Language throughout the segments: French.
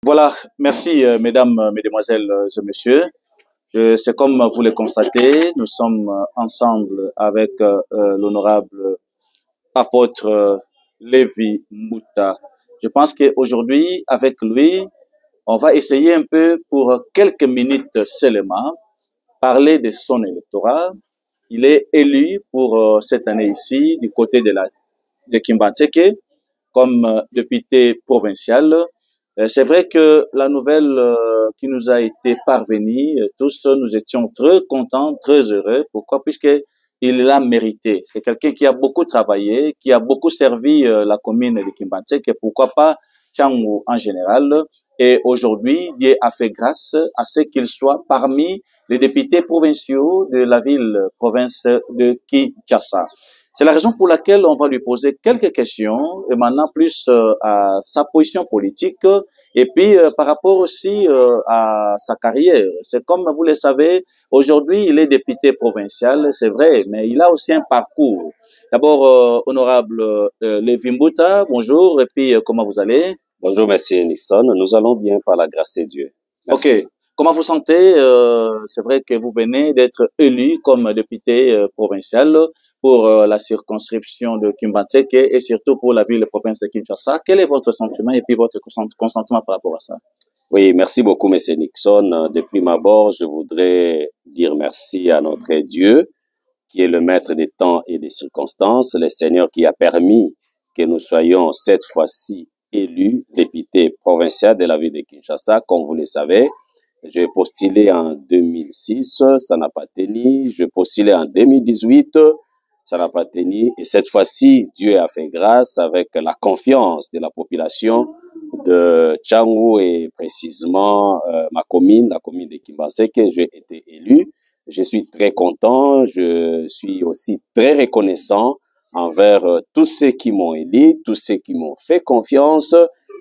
Voilà, merci mesdames, mesdemoiselles et messieurs. C'est comme vous le constatez, nous sommes ensemble avec l'honorable apôtre Lévi Mouta. Je pense qu'aujourd'hui, avec lui, on va essayer un peu pour quelques minutes seulement parler de son électorat. Il est élu pour cette année ici du côté de Kimbantseke comme député provincial. C'est vrai que la nouvelle qui nous a été parvenue, tous nous étions très contents, très heureux. Pourquoi? Puisque il l'a mérité. C'est quelqu'un qui a beaucoup travaillé, qui a beaucoup servi la commune de Kimbantseke, pourquoi pas Tchangou en général. Et aujourd'hui, Dieu a fait grâce à ce qu'il soit parmi les députés provinciaux de la province de Kinshasa. C'est la raison pour laquelle on va lui poser quelques questions, émanant plus à sa position politique et puis par rapport aussi à sa carrière. C'est comme vous le savez, aujourd'hui il est député provincial, c'est vrai, mais il a aussi un parcours. D'abord, honorable Lévi Mbuta, bonjour, et puis comment vous allez? Bonjour, merci Nixon. Nous allons bien par la grâce de Dieu. Merci. Ok. Comment vous sentez? C'est vrai que vous venez d'être élu comme député provincial pour la circonscription de Kimbantseke et surtout pour la ville et province de Kinshasa. Quel est votre sentiment et puis votre consentement par rapport à ça? Oui, merci beaucoup, monsieur Nixon. De prime abord, je voudrais dire merci à notre Dieu, qui est le maître des temps et des circonstances, le Seigneur qui a permis que nous soyons cette fois-ci élus députés provinciaux de la ville de Kinshasa, comme vous le savez. J'ai postulé en 2006, ça n'a pas tenu. Je postulé en 2018, ça n'a pas tenu. Et cette fois-ci, Dieu a fait grâce avec la confiance de la population de Tchangou et précisément ma commune, la commune de Kimbantseke, j'ai été élu. Je suis très content, je suis aussi très reconnaissant envers tous ceux qui m'ont aidé, tous ceux qui m'ont fait confiance.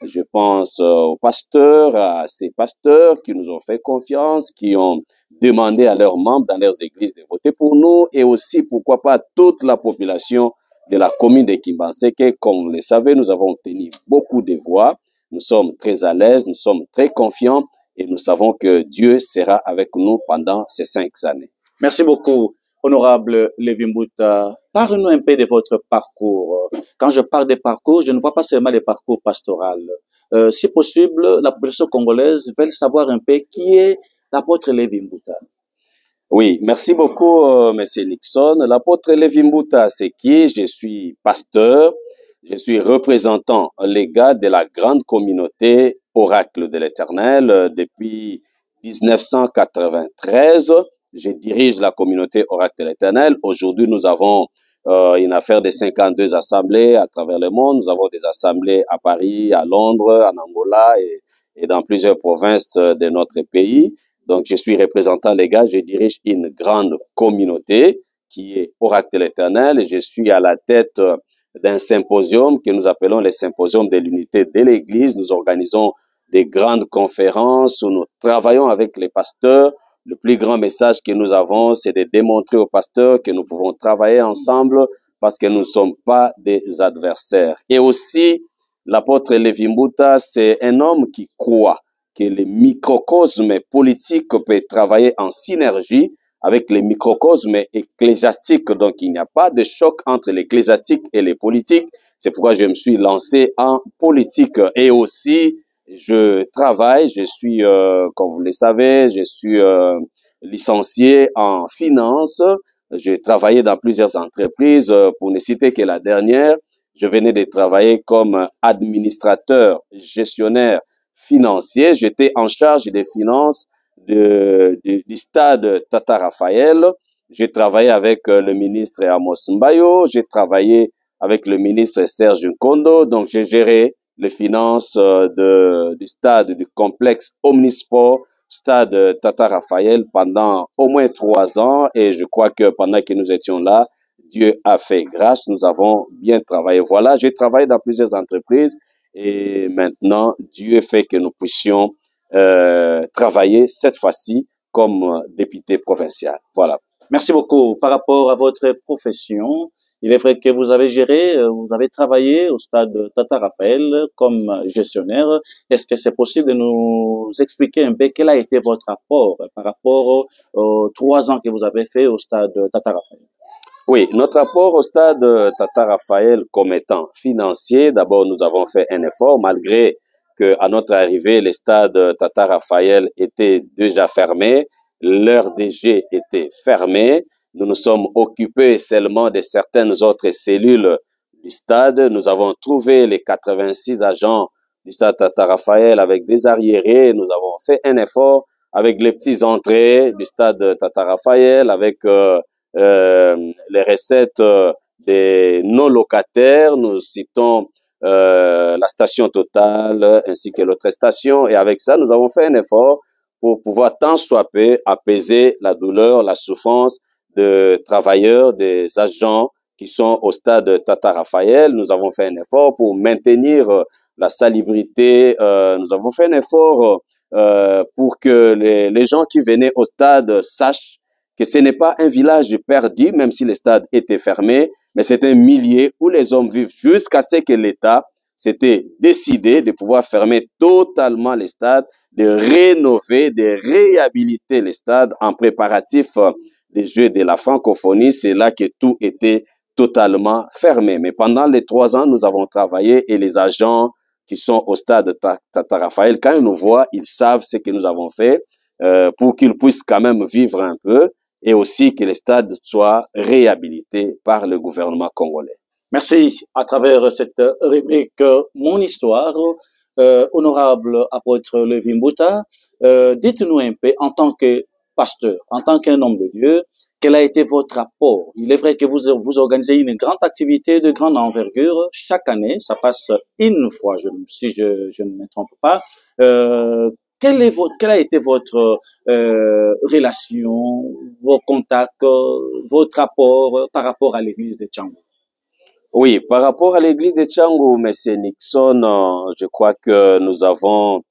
Je pense aux pasteurs, à ces pasteurs qui nous ont fait confiance, qui ont demandé à leurs membres dans leurs églises de voter pour nous et aussi, pourquoi pas, toute la population de la commune de Kimbantseke. Comme vous le savez, nous avons obtenu beaucoup de voix. Nous sommes très à l'aise, nous sommes très confiants et nous savons que Dieu sera avec nous pendant ces 5 années. Merci beaucoup, honorable Lévi Mbuta. Parle-nous un peu de votre parcours. Quand je parle de parcours, je ne vois pas seulement le parcours pastoral. Si possible, la population congolaise veut savoir un peu qui est l'apôtre Lévi Mbuta. Oui, merci beaucoup, monsieur Nixon. L'apôtre Lévi Mbuta, c'est qui? Je suis pasteur, je suis représentant légat de la grande communauté Oracle de l'Éternel depuis 1993. Je dirige la communauté Oracle de l'Éternel. Aujourd'hui, nous avons une affaire de 52 assemblées à travers le monde. Nous avons des assemblées à Paris, à Londres, en Angola et dans plusieurs provinces de notre pays. Donc, je suis représentant légal, je dirige une grande communauté qui est Oracle de l'Éternel et je suis à la tête d'un symposium que nous appelons le symposium de l'unité de l'Église. Nous organisons des grandes conférences où nous travaillons avec les pasteurs. Le plus grand message que nous avons, c'est de démontrer aux pasteurs que nous pouvons travailler ensemble parce que nous ne sommes pas des adversaires. Et aussi, l'apôtre Lévi Mbuta, c'est un homme qui croit que le microcosme politique peut travailler en synergie avec les microcosmes ecclésiastiques. Donc, il n'y a pas de choc entre l'ecclésiastique et les politiques. C'est pourquoi je me suis lancé en politique. Et aussi, je travaille, je suis, comme vous le savez, je suis licencié en finance. J'ai travaillé dans plusieurs entreprises. Pour ne citer que la dernière, je venais de travailler comme administrateur, gestionnaire financier. J'étais en charge des finances du stade Tata Raphaël. J'ai travaillé avec le ministre Amos Mbayo. J'ai travaillé avec le ministre Serge Nkondo. Donc, j'ai géré les finances du stade du complexe Omnisport, stade Tata Raphaël pendant au moins 3 ans. Et je crois que pendant que nous étions là, Dieu a fait grâce. Nous avons bien travaillé. Voilà, j'ai travaillé dans plusieurs entreprises. Et maintenant, Dieu fait que nous puissions travailler cette fois-ci comme député provincial. Voilà. Merci beaucoup. Par rapport à votre profession, Il est vrai que vous avez géré, vous avez travaillé au stade Tata Raphaël comme gestionnaire. Est-ce que c'est possible de nous expliquer un peu quel a été votre apport par rapport aux 3 ans que vous avez fait au stade Tata Raphaël? Oui, notre apport au stade Tata Raphaël comme étant financier, d'abord nous avons fait un effort malgré que à notre arrivée, les stades Tata Raphaël étaient déjà fermés, leur DG était fermé. Nous nous sommes occupés seulement de certaines autres cellules du stade. Nous avons trouvé les 86 agents du stade Tata Raphaël avec des arriérés. Nous avons fait un effort avec les petits entrées du stade Tata Raphaël, avec les recettes des non-locataires. Nous citons la station Total ainsi que l'autre station. Et avec ça, nous avons fait un effort pour pouvoir tant soit peu apaiser la douleur, la souffrance de travailleurs, des agents qui sont au stade Tata Raphaël. Nous avons fait un effort pour maintenir la salubrité. Nous avons fait un effort pour que les gens qui venaient au stade sachent que ce n'est pas un village perdu, même si le stade était fermé, mais c'est un milieu où les hommes vivent jusqu'à ce que l'État s'était décidé de pouvoir fermer totalement les stades, de rénover, de réhabiliter les stades en préparatif des Jeux de la francophonie. C'est là que tout était totalement fermé. Mais pendant les 3 ans, nous avons travaillé et les agents qui sont au stade Tata Raphaël, quand ils nous voient, ils savent ce que nous avons fait pour qu'ils puissent quand même vivre un peu et aussi que les stades soient réhabilités par le gouvernement congolais. Merci. À travers cette rubrique Mon histoire, honorable apôtre Lévy Mbouta, dites-nous un peu en tant que pasteur, en tant qu'un homme de Dieu, quel a été votre apport? Il est vrai que vous organisez une grande activité de grande envergure chaque année, ça passe une fois, si je ne me trompe pas. Quelle a été votre relation, vos contacts, votre apport par rapport à l'église de Tchangou? Oui, par rapport à l'église de Tchangou, M. Nixon, je crois que nous avons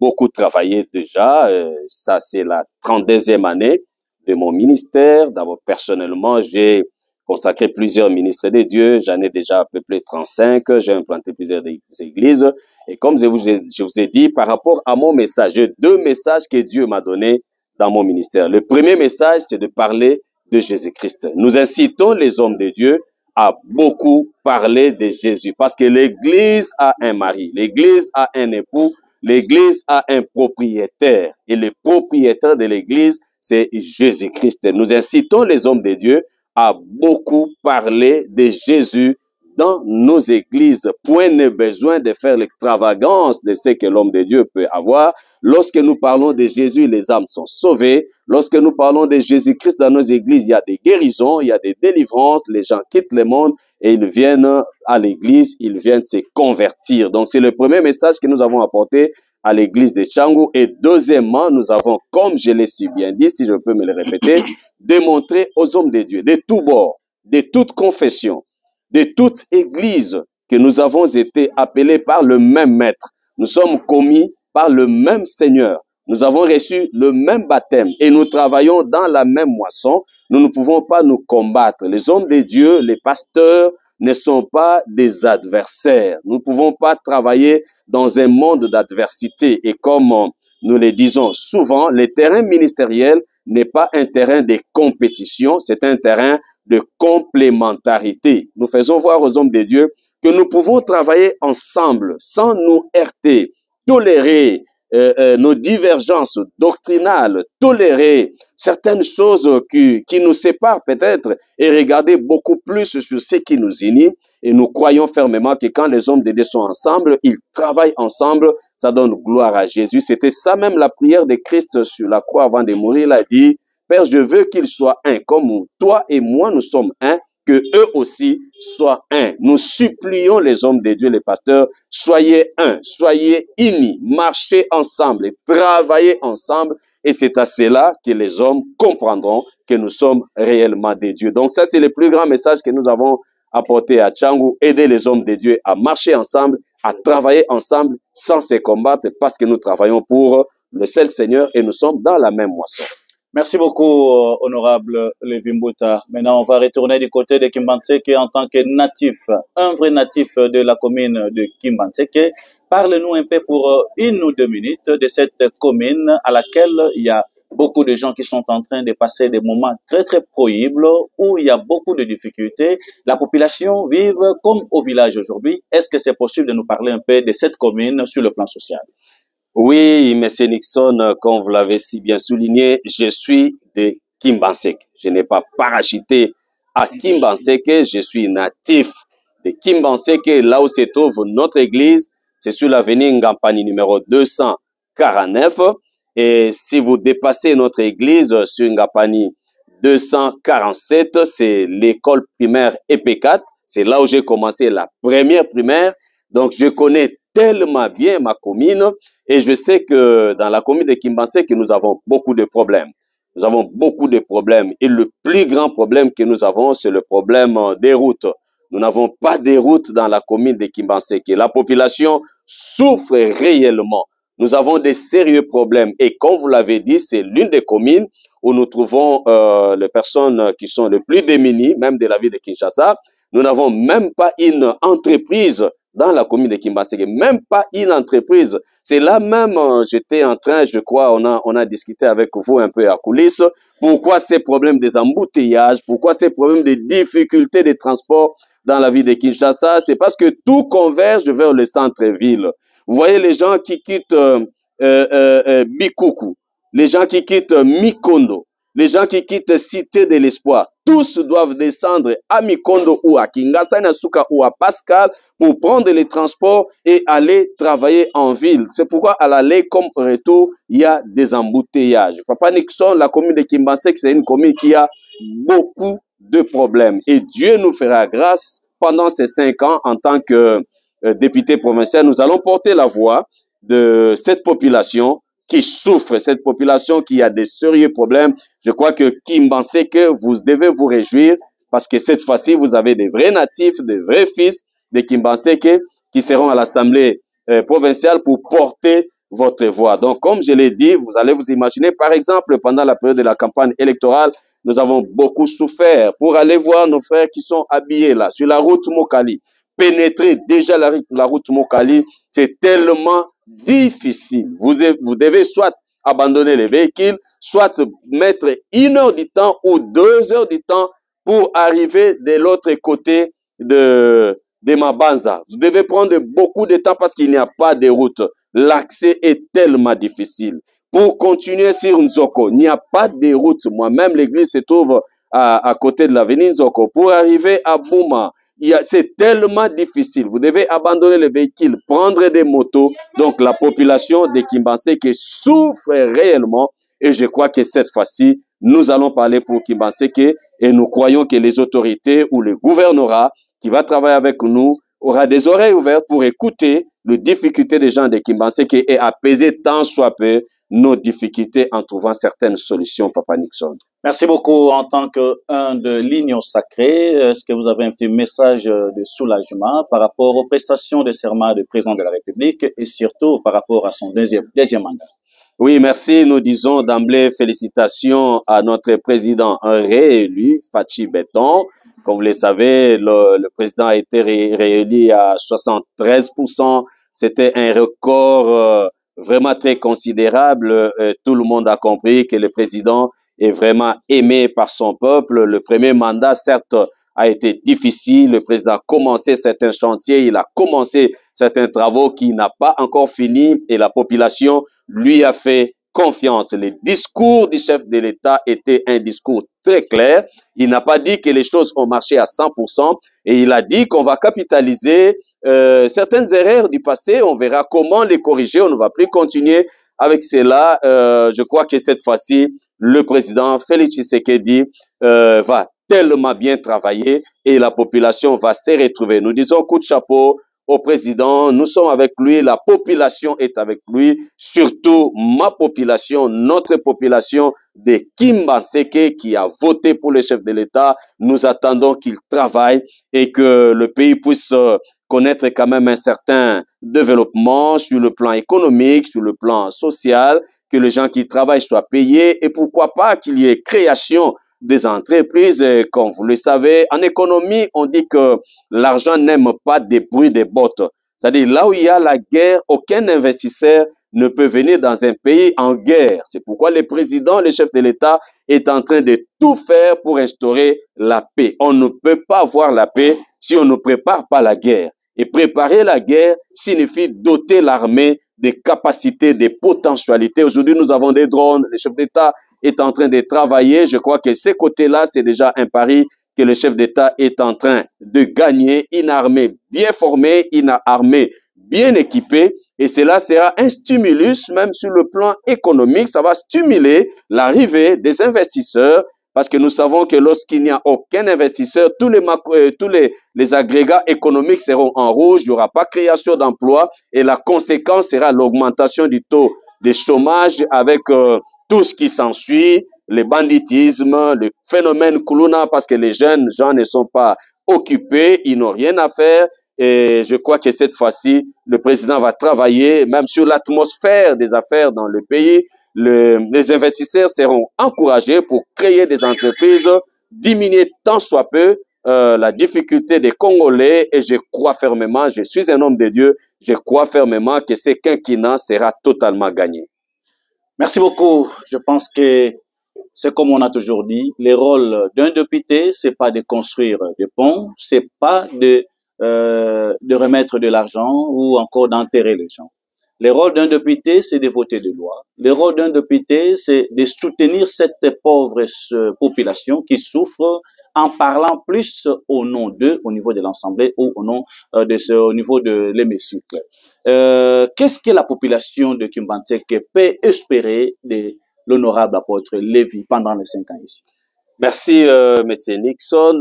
beaucoup travaillé déjà. Ça, c'est la 32e année de mon ministère. D'abord, personnellement, j'ai consacré plusieurs ministres de Dieu. J'en ai déjà à peu près 35. J'ai implanté plusieurs églises. Et comme je vous ai dit, par rapport à mon message, j'ai 2 messages que Dieu m'a donnés dans mon ministère. Le premier message, c'est de parler de Jésus-Christ. Nous incitons les hommes de Dieu à beaucoup parler de Jésus parce que l'église a un mari, l'église a un époux, l'église a un propriétaire et le propriétaire de l'église, c'est Jésus-Christ. Nous incitons les hommes de Dieu à beaucoup parler de Jésus dans nos églises. Point n'est besoin de faire l'extravagance de ce que l'homme de Dieu peut avoir. Lorsque nous parlons de Jésus, les âmes sont sauvées. Lorsque nous parlons de Jésus-Christ dans nos églises, il y a des guérisons, il y a des délivrances. Les gens quittent le monde et ils viennent à l'église, ils viennent se convertir. Donc, c'est le premier message que nous avons apporté à l'église de Tchangou. Et deuxièmement, nous avons, comme je l'ai si bien dit, si je peux me le répéter, démontré aux hommes de Dieu, de tous bords, de toute confession, de toute église, que nous avons été appelés par le même maître. Nous sommes commis par le même Seigneur. Nous avons reçu le même baptême et nous travaillons dans la même moisson. Nous ne pouvons pas nous combattre. Les hommes de Dieu, les pasteurs ne sont pas des adversaires. Nous ne pouvons pas travailler dans un monde d'adversité. Et comme nous le disons souvent, le terrain ministériel n'est pas un terrain de compétition, c'est un terrain de complémentarité. Nous faisons voir aux hommes de Dieu que nous pouvons travailler ensemble sans nous heurter, tolérer nos divergences doctrinales, tolérer certaines choses qui nous séparent peut-être et regarder beaucoup plus sur ce qui nous unit. Et nous croyons fermement que quand les hommes de Dieu sont ensemble, ils travaillent ensemble, ça donne gloire à Jésus. C'était ça même la prière de Christ sur la croix avant de mourir. Il a dit, Père, je veux qu'ils soient un, comme toi et moi nous sommes un, que eux aussi soient un. Nous supplions les hommes de Dieu, les pasteurs, soyez un, soyez unis, marchez ensemble et travaillez ensemble. Et c'est à cela que les hommes comprendront que nous sommes réellement des dieux. Donc ça, c'est le plus grand message que nous avons apporté à Tchangou, aider les hommes de Dieu à marcher ensemble, à travailler ensemble sans se combattre parce que nous travaillons pour le seul Seigneur et nous sommes dans la même moisson. Merci beaucoup, honorable Lévi Mbouta. Maintenant, on va retourner du côté de Kimbantseke en tant que natif, un vrai natif de la commune de Kimbantseke. Parle-nous un peu pour 1 ou 2 minutes de cette commune à laquelle il y a beaucoup de gens qui sont en train de passer des moments très très prohibles, où il y a beaucoup de difficultés. La population vive comme au village aujourd'hui. Est-ce que c'est possible de nous parler un peu de cette commune sur le plan social? Oui, Monsieur Nixon, comme vous l'avez si bien souligné, je suis de Kimbantseke. Je n'ai pas parachuté à Kimbantseke, je suis natif de Kimbantseke, là où se trouve notre église. C'est sur l'avenue Ngampani numéro 249. Et si vous dépassez notre église sur Ngampani 247, c'est l'école primaire EP4. C'est là où j'ai commencé la première primaire. Donc, je connais tellement bien ma commune et je sais que dans la commune de Kimbantseke, nous avons beaucoup de problèmes. Nous avons beaucoup de problèmes et le plus grand problème que nous avons, c'est le problème des routes. Nous n'avons pas de routes dans la commune de Kimbantseke. La population souffre réellement. Nous avons des sérieux problèmes et comme vous l'avez dit, c'est l'une des communes où nous trouvons les personnes qui sont les plus démunies, même de la ville de Kinshasa. Nous n'avons même pas une entreprise dans la commune de Kimbantseke, même pas une entreprise. C'est là même, j'étais en train, je crois, on a discuté avec vous un peu à coulisses, pourquoi ces problèmes des embouteillages, pourquoi ces problèmes de difficultés de transport dans la ville de Kinshasa, c'est parce que tout converge vers le centre-ville. Vous voyez les gens qui quittent Bikuku, les gens qui quittent Mikondo, les gens qui quittent Cité de l'Espoir, tous doivent descendre à Mikondo ou à Kinshasa, Nasuka ou à Pascal pour prendre les transports et aller travailler en ville. C'est pourquoi à l'aller comme retour, il y a des embouteillages. Papa Nixon, la commune de Kimbantseke, c'est une commune qui a beaucoup de problèmes. Et Dieu nous fera grâce pendant ces 5 ans en tant que député provincial. Nous allons porter la voix de cette population qui souffre, cette population qui a des sérieux problèmes. Je crois que Kimbantseke, vous devez vous réjouir parce que cette fois-ci, vous avez des vrais natifs, des vrais fils de Kimbantseke qui seront à l'Assemblée provinciale pour porter votre voix. Donc, comme je l'ai dit, vous allez vous imaginer, par exemple, pendant la période de la campagne électorale, nous avons beaucoup souffert pour aller voir nos frères qui sont habillés là, sur la route Mokali. Pénétrer déjà la route Mokali, c'est tellement difficile. Vous devez soit abandonner les véhicules, soit mettre 1 heure du temps ou 2 heures du temps pour arriver de l'autre côté de Mabanza. Vous devez prendre beaucoup de temps parce qu'il n'y a pas de route. L'accès est tellement difficile. Pour continuer sur Nzoko, il n'y a pas de route. Moi-même, l'église se trouve à côté de l'avenue Nzoko. Pour arriver à Bouma, c'est tellement difficile. Vous devez abandonner les véhicules, prendre des motos. Donc, la population de Kimbantseke souffre réellement. Et je crois que cette fois-ci, nous allons parler pour Kimbantseke et nous croyons que les autorités ou le gouvernorat qui va travailler avec nous aura des oreilles ouvertes pour écouter les difficultés des gens de Kimbantseke et apaiser tant soit peu nos difficultés en trouvant certaines solutions, Papa Nixon. Merci beaucoup. En tant qu'un de l'Union sacrée, est-ce que vous avez un petit message de soulagement par rapport aux prestations de serment du président de la République et surtout par rapport à son deuxième mandat? Oui, merci. Nous disons d'emblée félicitations à notre président réélu, Fachi Beton. Comme vous le savez, le président a été réélu à 73%. C'était un record vraiment très considérable. Tout le monde a compris que le président est vraiment aimé par son peuple. Le premier mandat, certes, a été difficile. Le président a commencé certains chantiers, il a commencé certains travaux qui n'a pas encore fini et la population lui a fait confiance. Le discours du chef de l'État était un discours très clair. Il n'a pas dit que les choses ont marché à 100% et il a dit qu'on va capitaliser certaines erreurs du passé. On verra comment les corriger. On ne va plus continuer avec cela. Je crois que cette fois-ci, le président Félix Tshisekedi va tellement bien travailler et la population va se retrouver. Nous disons coup de chapeau au président, nous sommes avec lui, la population est avec lui, surtout ma population, notre population de Kimbantseke qui a voté pour le chef de l'État. Nous attendons qu'il travaille et que le pays puisse connaître quand même un certain développement sur le plan économique, sur le plan social, que les gens qui travaillent soient payés et pourquoi pas qu'il y ait création des entreprises. Comme vous le savez, en économie, on dit que l'argent n'aime pas des bruits des bottes. C'est-à-dire, là où il y a la guerre, aucun investisseur ne peut venir dans un pays en guerre. C'est pourquoi le président, le chef de l'État, est en train de tout faire pour instaurer la paix. On ne peut pas avoir la paix si on ne prépare pas la guerre. Et préparer la guerre signifie doter l'armée des capacités, des potentialités. Aujourd'hui, nous avons des drones. Le chef d'État est en train de travailler. Je crois que ce côté-là, c'est déjà un pari que le chef d'État est en train de gagner. Une armée bien formée, une armée bien équipée. Et cela sera un stimulus, même sur le plan économique. Ça va stimuler l'arrivée des investisseurs. Parce que nous savons que lorsqu'il n'y a aucun investisseur, tous les agrégats économiques seront en rouge, il n'y aura pas création d'emplois et la conséquence sera l'augmentation du taux de chômage avec tout ce qui s'ensuit, le banditisme, le phénomène Kuluna, parce que les jeunes gens ne sont pas occupés, ils n'ont rien à faire. Et je crois que cette fois-ci, le président va travailler même sur l'atmosphère des affaires dans le pays. Les investisseurs seront encouragés pour créer des entreprises, diminuer tant soit peu la difficulté des Congolais. Et je crois fermement, je suis un homme de Dieu, je crois fermement que ce quinquennat sera totalement gagné. Merci beaucoup. Je pense que c'est comme on a toujours dit, le rôle d'un député, c'est pas de construire des ponts, c'est pas de remettre de l'argent ou encore d'enterrer les gens. Le rôle d'un député, c'est de voter des lois. Le rôle d'un député, c'est de soutenir cette pauvre population qui souffre en parlant plus au nom d'eux, au niveau de l'Assemblée ou au nom au niveau de l'hémicycle. Qu'est-ce que la population de Kimbantseke peut espérer de l'honorable apôtre Lévy pendant les 5 ans ici? Merci, Monsieur Nixon.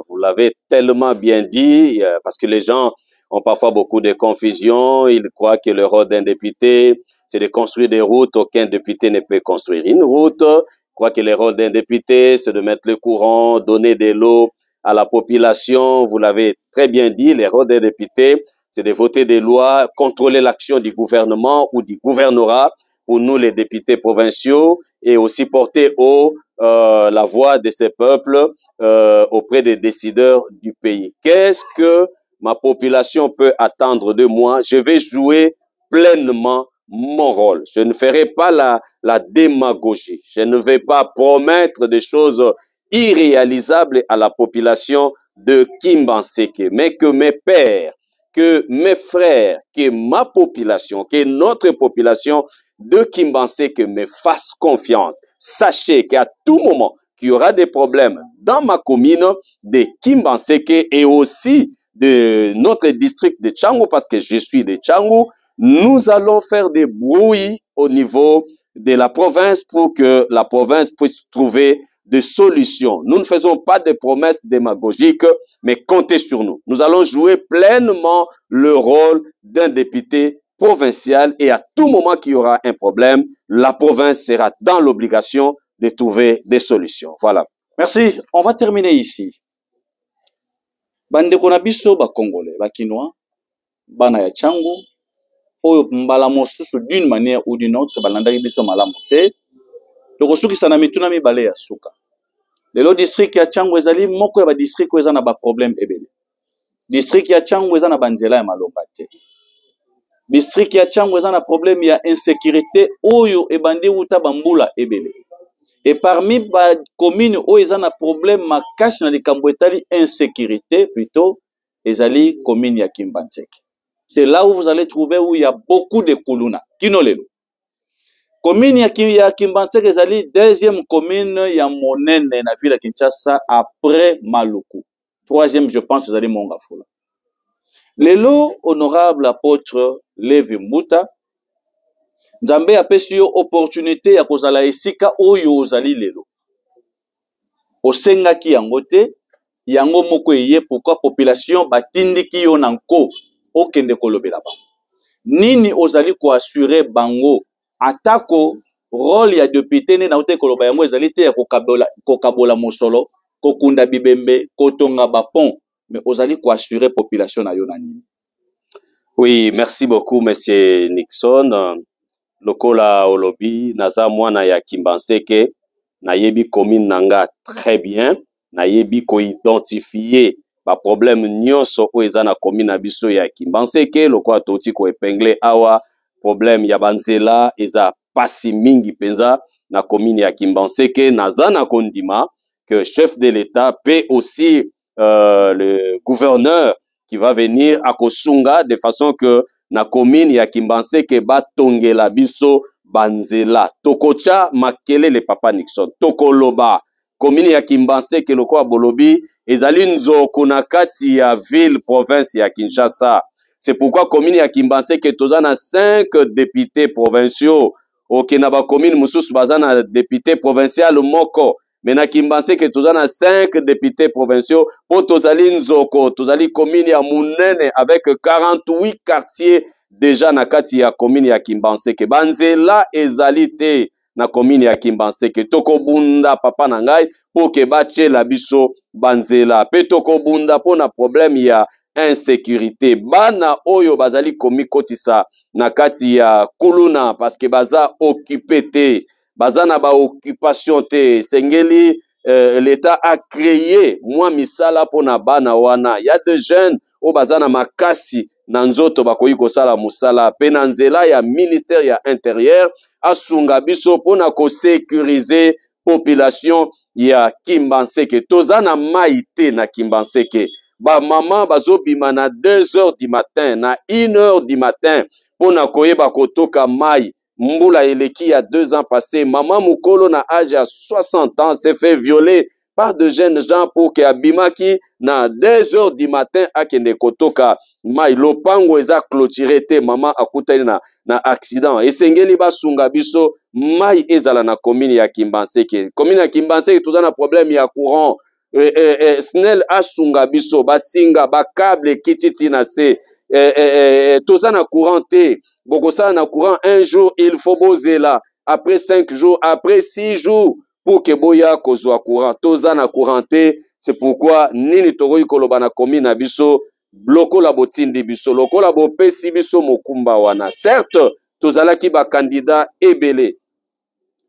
Vous l'avez tellement bien dit, parce que les gens ont parfois beaucoup de confusion. Ils croient que le rôle d'un député, c'est de construire des routes. Aucun député ne peut construire une route. Ils croient que le rôle d'un député, c'est de mettre le courant, donner de l'eau à la population. Vous l'avez très bien dit, le rôle d'un député, c'est de voter des lois, contrôler l'action du gouvernement ou du gouvernorat, pour nous les députés provinciaux, et aussi porter haut la voix de ces peuples auprès des décideurs du pays. Qu'est-ce que ma population peut attendre de moi? Je vais jouer pleinement mon rôle. Je ne ferai pas la démagogie. Je ne vais pas promettre des choses irréalisables à la population de Kimbantseke, mais que mes pères, que mes frères, que ma population, que notre population de Kimbantseke me fasse confiance. Sachez qu'à tout moment qu'il y aura des problèmes dans ma commune de Kimbantseke et aussi de notre district de Tchangou, parce que je suis de Tchangou, nous allons faire des bruits au niveau de la province pour que la province puisse trouver des solutions. Nous ne faisons pas de promesses démagogiques, mais comptez sur nous. Nous allons jouer pleinement le rôle d'un député provincial et à tout moment qu'il y aura un problème, la province sera dans l'obligation de trouver des solutions. Voilà. Merci. On va terminer ici. Bande konabiso ba Congolais, ba Kinois, bana ya Tchangou, oyo mbala mosusu d'une manière ou d'une autre, balandaki biso malamu te. Tokosukisa na mituna mibale ya suka. Lelo district ya Tchangou ezali moko ya ba district oyo eza na ba problème ebele. District ya Tchangou eza na banzela ya malonga te. District ya Tchangou eza na problème ya insécurité oyo ebandi uta bambula ebele. Et parmi ba commune oyo eza na problème makasi na likambo etali insécurité plutôt ezali commune ya Kimbantseke. C'est là où vous allez trouver où il y a beaucoup de kuluna. Kino lelo. Commune ya Kimbantseke ezali deuxième commune ya monene na ville ya Kinshasa après Maluku. Troisième, je pense, ezali Mongafula. Lelo, honorable apôtre Lévy Mbuta, Nzambe apesi yo opportunité ya kozala esika oyo ozali lelo. Osengaki yango te, yango moko eye pourquoi population batindiki yo nanko okende kolobela bango. Nini ozali ko assurer bango atako rôle ya député ne na ote koloba yango ezali te ya kokabola mosolo, kokunda bibembe, kotonga bapon. mais ozali ko assurer population na yo nani. Oui, merci beaucoup, monsieur Nixon. Lokola olobi, naza mwana ya Kimbanseke, nayebi commune nanga très bien, nayebi ko identifier ba problème nyonso o eza na commune na biso ya Kimbanseke, lokola toti ko épingler awa problème ya banzela eza pasi mingi penza na commune ya Kimbanseke, naza na kondima que chef de l'État paie aussi le gouverneur qui va venir à Kosunga de façon que na commune ya Kimbanseke ba tongela biso banzela tokocha makele le papa Nixon tokoloba commune ya Kimbanseke lokola bolobi ezali nzoko na kati ya ville province ya Kinshasa. C'est pourquoi commune ya Kimbanseke toza na 5 députés provinciaux ok na ba commune mususu baza na député provincial moko. Mais na Kimbanseke toza na 5 députés provinciaux pour tozali nzoko tozali commune ya munene avec 48 quartiers déjà na kati ya commune ya Kimbanseke. Banzela ezali te na commune ya Kimbanseke. Toko bunda papa na ngai pour ke bache la biso banzela. Pe toko bunda po na problème ya insécurité. Bana oyo bazali komi kotisa na kati ya kuluna parce que baza occupé te. Baza na ba occupation te. Sengeli l'État a créé moi misala pona bana wana. Il y a des jeunes au bazana makasi na nzoto bakoyi kosala musala pe na nzela ya ministère ya intérieur asunga biso pona ko sécuriser population ya Kimbanseke. Tozana maïté na Kimbanseke. Ba maman bazobima na 2h du matin na 1h du matin pona koyeba kotoka mai. Mbula eleki ya 2 ans passés, maman mukolo na âge à 60 ans s'est fait violer par de jeunes gens pour que abimaki na 2h du matin akende kotoka mai lopango eza clôturé te maman akutani na accident esengeli basunga biso mai ezala na commune ya Kimbanseke. Commune ya Kimbanseke toza na problème ya courant. SNEL asunga biso basinga ba câble kititi na se toza na courant te bokosala na courant un jour il faut bozela après 5 jours après 6 jours pour que boya kozwa courant toza na courant te. C'est pourquoi nini tokoki koloba na commune na biso lokola botindi biso lokola bopesi biso mokumba wana certes tozalaki ba candidat ebele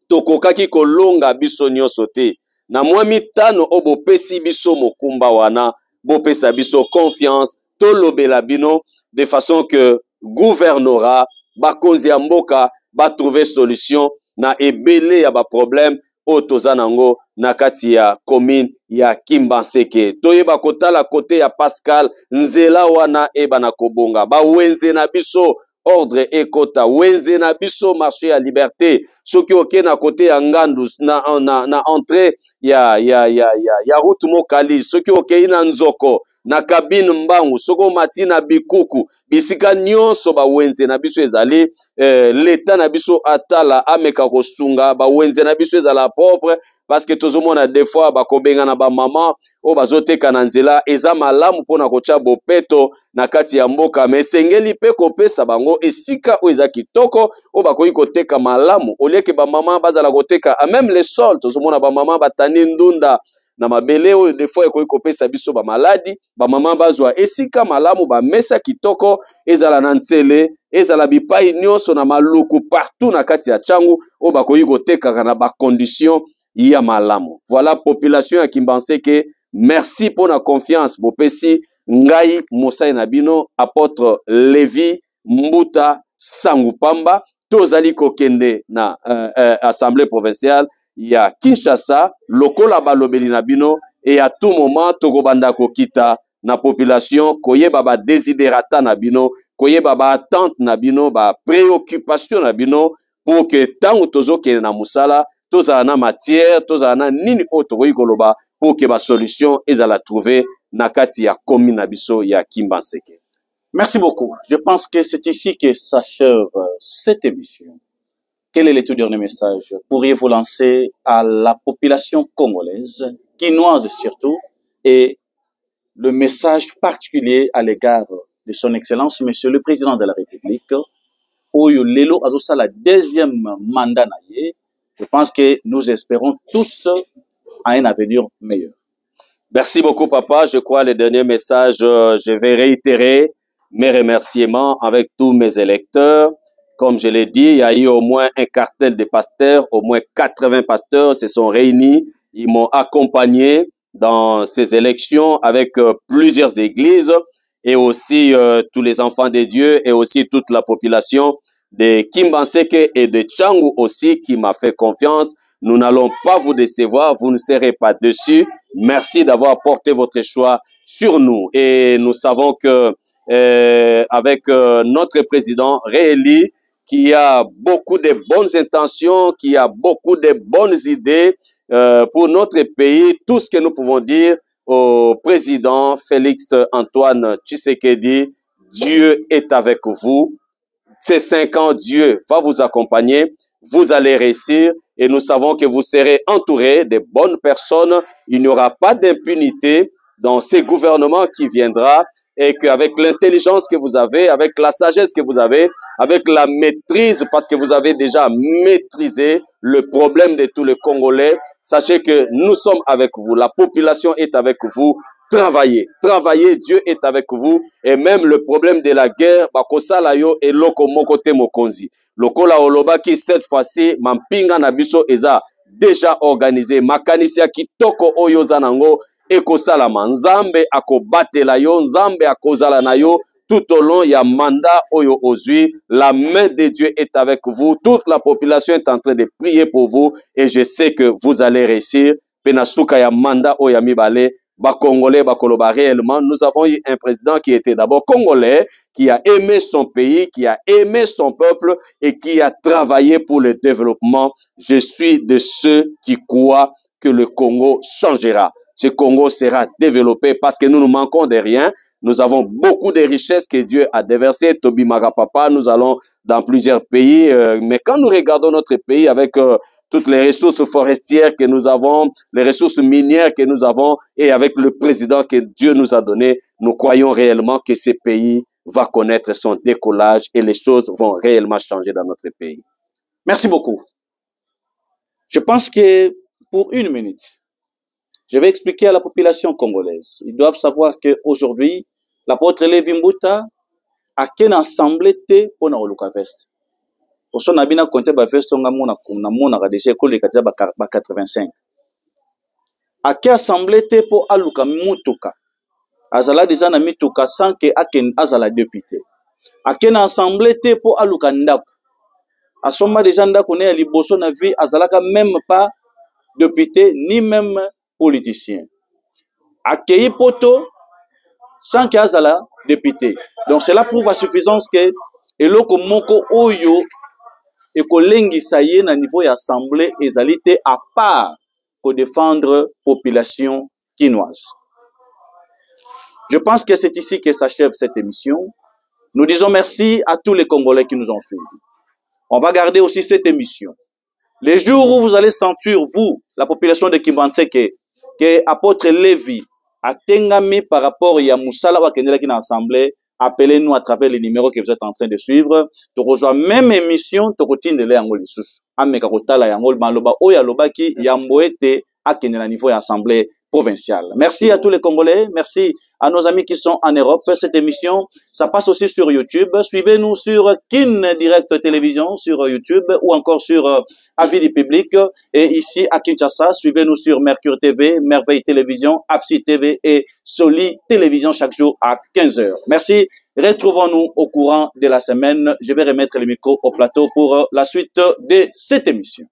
tokokaki kolonga biso nyonso te na mwa mitano o bopesi biso mokumba wana bopesa biso confiance tolobela bino de façon que gouvernorat bakonzi ya mboka ba trouver solution na ebele ya ba problème o toza nango na kati ya commune ya Kimbanseke. Toyeba kotala kote ya Pascal nzela wana eba na kobonga ba wenze na biso ordre ekota wenze na biso marché ya liberté soki oke na kote ya Ngandu na entrée ya route Mokali soki oke na Nzoko na kabine Mbangu soko mati na Bikuku bisika nyonso ba wenze na biso ezali l'état na biso atala ameka kosunga ba wenze na biso ezala propre parce que tozomona des fois bakobenga na ba maman o bazoteka na nzela eza malamu pona kocha bopeto na kati ya mboka mais sengeli pe kopesa bango esika o eza kitoko o bakoyi koteka malamu oleke ba maman bazala koteka même les sols tozomona ba maman batani ndunda na mabele oyo des fois ekoyi kopesa biso ba maladi ba maman bazwa esika malamu ba mesa kitoko ezala na ntsele ezala bipai nyonso na maluku partout na kati ya changu o bakoyi koteka na ba condition ya malamu. Voilà population ya Kimbanseke, merci pour la confiance bopesi ngai Moussa Nabino apôtre Lévi Mbuta Sangupamba tozali kokende na assemblée provinciale ya Kinshasa lokola balobeli na bino et à tout moment tokobanda kokita na population koyeba ba desiderata na bino koyeba ba attente na bino ba préoccupation na bino pour que tango tozokende na musala tozala na matière tozala na nini o tokoki koloba pour que ba solution ezala trouver na kati ya commune na biso ya Kimbanseke. Merci beaucoup. Je pense que c'est ici que s'achève cette émission. Quel est le tout dernier message pourriez-vous lancer à la population congolaise, quinoise surtout, et le message particulier à l'égard de son Excellence, Monsieur le Président de la République, Oyo Lelo Azosa, la deuxième mandat naïe. Je pense que nous espérons tous à un avenir meilleur. Merci beaucoup, papa. Je crois les derniers messages, je vais réitérer mes remerciements avec tous mes électeurs. Comme je l'ai dit, il y a eu au moins un cartel de pasteurs, au moins 80 pasteurs se sont réunis. Ils m'ont accompagné dans ces élections avec plusieurs églises et aussi tous les enfants de Dieu et aussi toute la population de Kimbanseke et de Tchangou aussi qui m'a fait confiance. Nous n'allons pas vous décevoir, vous ne serez pas déçus. Merci d'avoir porté votre choix sur nous. Et nous savons que avec notre président réélu, qui a beaucoup de bonnes intentions, qui a beaucoup de bonnes idées pour notre pays, tout ce que nous pouvons dire au président Félix Antoine Tshisekedi, Dieu est avec vous. Ces 5 ans, Dieu va vous accompagner, vous allez réussir et nous savons que vous serez entouré de bonnes personnes. Il n'y aura pas d'impunité dans ces gouvernements qui viendra et qu'avec l'intelligence que vous avez, avec la sagesse que vous avez, avec la maîtrise, parce que vous avez déjà maîtrisé le problème de tous les Congolais, sachez que nous sommes avec vous, la population est avec vous. Travaillez, travaillez, Dieu est avec vous. Et même le problème de la guerre, bakosala yo et loko moko te mokonzi. Lokola oloba ki cette fois-ci, mampinga na biso eza déjà organisé. Makanisi ya kitoko oyo zanango ekosalama. Nzambe akobatela yo, Nzambe akozala na yo tout au long ya mandat oyo ozui. La main de Dieu est avec vous. Toute la population est en train de prier pour vous et je sais que vous allez réussir. Penasuka ya mandat oyo ya mibale. Congolais, Bakoloba, réellement, nous avons eu un président qui était d'abord congolais, qui a aimé son pays, qui a aimé son peuple et qui a travaillé pour le développement. Je suis de ceux qui croient que le Congo changera. Ce Congo sera développé parce que nous ne manquons de rien. Nous avons beaucoup de richesses que Dieu a déversées. Tobi Magapapa, nous allons dans plusieurs pays. Mais quand nous regardons notre pays avec toutes les ressources forestières que nous avons, les ressources minières que nous avons et avec le président que Dieu nous a donné, nous croyons réellement que ce pays va connaître son décollage et les choses vont réellement changer dans notre pays. Merci beaucoup. Je pense que pour 1 minute, je vais expliquer à la population congolaise. Ils doivent savoir qu'aujourd'hui, l'apôtre Lévi Mbuta a qu'une assemblée pour na Oluka Vest. Pour son abina compté ba vest on na mona ka déjà école ka ba 85. A quelle assemblée pour aluka mutuka. Azala déjà na mituka sans que aken azala député. A quelle assemblée pour aluka ndako. A soma déjà ndako ne liboso na vie azalaka même pas député ni même politicien. A kei poto sans que azala député. Donc cela prouve à suffisance que eloko moko oyo et que saye na niveau de l'Assemblée ezalité à part pour défendre la population quinoise. Je pense que c'est ici que s'achève cette émission. Nous disons merci à tous les Congolais qui nous ont suivis. On va garder aussi cette émission. Les jours où vous allez sentir, vous, la population de Kimbanseke, que apôtre Lévi a tengami par rapport à Moussala wa Kendela qui est dans l'Assemblée, appelez-nous à travers les numéros que vous êtes en train de suivre. Tu rejoins même émission, tu continues de lire en Golisus. Ameka kotala ya ngol maloba oya lobaki yamboete à Kenya niveau assemblée provinciale. Merci à tous les Congolais, merci à nos amis qui sont en Europe. Cette émission, ça passe aussi sur YouTube. Suivez-nous sur Kin Direct Télévision sur YouTube ou encore sur Avis du Public. Et ici à Kinshasa, suivez-nous sur Mercure TV, Merveille Télévision, Apsi TV et Soli Télévision chaque jour à 15 h. Merci. Retrouvons-nous au courant de la semaine. Je vais remettre le micro au plateau pour la suite de cette émission.